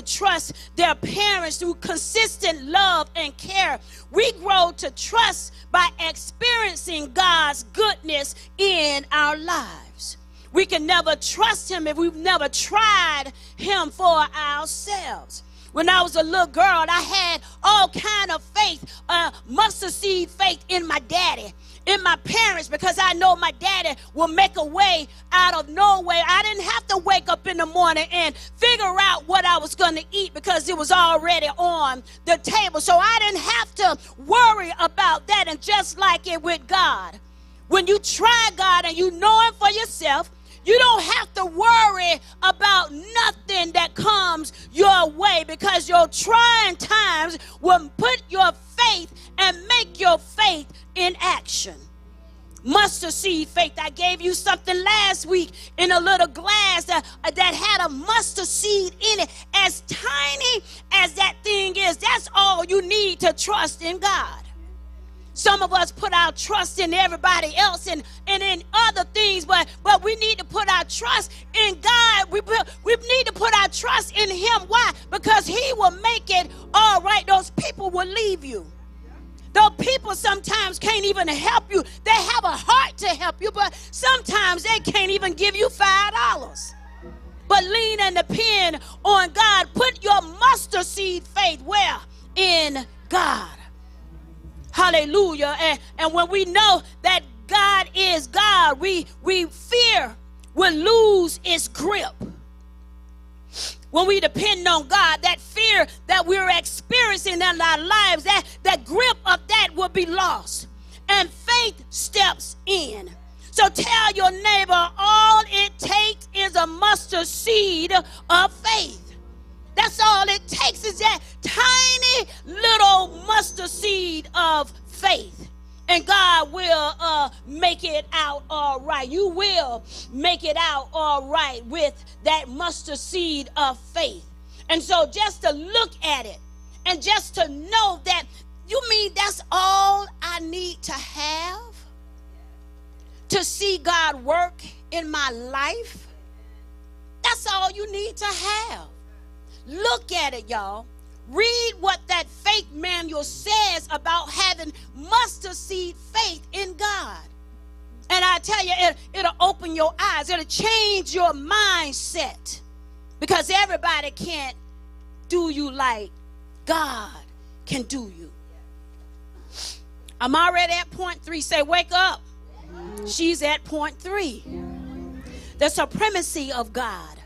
trust their parents through consistent love and care. We grow to trust by experiencing God's goodness in our lives. We can never trust him if we've never tried him for ourselves. When I was a little girl, I had all kind of faith, mustard seed faith in my daddy, in my parents, because I know my daddy will make a way out of no way. I didn't have to wake up in the morning and figure out what I was going to eat because it was already on the table. So I didn't have to worry about that. And just like it with God, when you try God and you know him for yourself, you don't have to worry about nothing that comes your way, because your trying times will put your faith and make your faith in action. Mustard seed faith. I gave you something last week in a little glass that had a mustard seed in it. As tiny as that thing is, that's all you need to trust in God. Some of us put our trust in everybody else and in other things, but we need to put our trust in God. We need to put our trust in him. Why? Because he will make it all right. Those people will leave you. Those people sometimes can't even help you. They have a heart to help you, but sometimes they can't even give you $5. But lean and depend on God. Put your mustard seed faith where? In God. Hallelujah. And when we know that God is God, we fear will lose its grip. When we depend on God, that fear that we're experiencing in our lives, that grip of that will be lost. And faith steps in. So tell your neighbor, all it takes is a mustard seed of faith. That's all it takes, is that tiny little mustard seed of faith. And God will make it out all right. You will make it out all right with that mustard seed of faith. And so just to look at it and just to know that, you mean that's all I need to have to see God work in my life? That's all you need to have. Look at it, y'all. Read what that faith manual says about having mustard seed faith in God. And I tell you, it'll open your eyes. It'll change your mindset. Because everybody can't do you like God can do you. I'm already at point 3. Say, wake up. She's at point 3. The supremacy of God.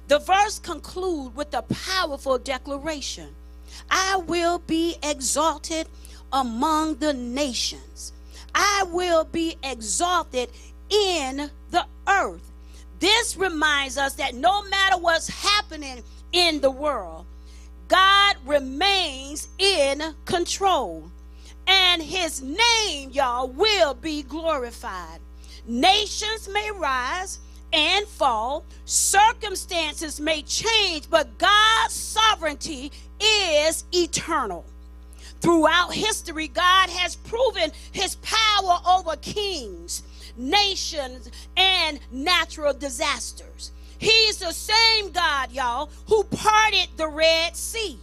The verse concludes with a powerful declaration. I will be exalted among the nations. I will be exalted in the earth. This reminds us that no matter what's happening in the world, God remains in control. And his name, y'all, will be glorified. Nations may rise and fall, circumstances may change, but God's sovereignty is eternal. Throughout history, God has proven his power over kings, nations, and natural disasters. He's the same God, y'all, who parted the Red Sea.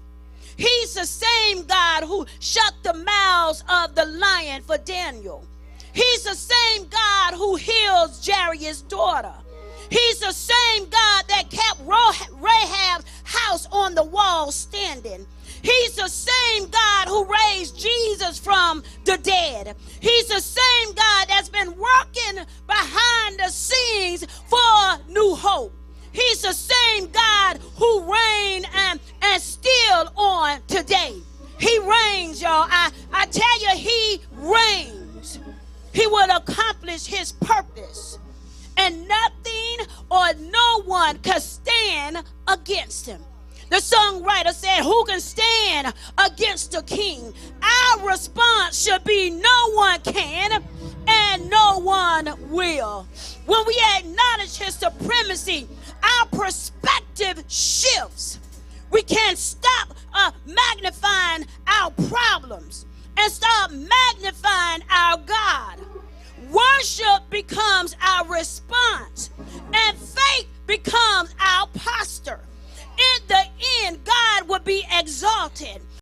He's the same God who shut the mouths of the lion for Daniel. He's the same God who heals Jairus' daughter. He's the same God that kept Rahab's house on the wall standing. He's the same God who raised Jesus from the dead. He's the same God that's been working behind the scenes for new hope. He's the same God who reigned and still on today. He reigns, y'all. I tell you, he reigns. He will accomplish his purpose. And nothing or no one can stand against him. The songwriter said, who can stand against the king? Our response should be no one can and no one will. When we acknowledge his supremacy, our perspective shifts. We can't stop magnifying our problems and stop magnifying our God. Worship becomes our response, and faith becomes our posture. In the end, God exalted.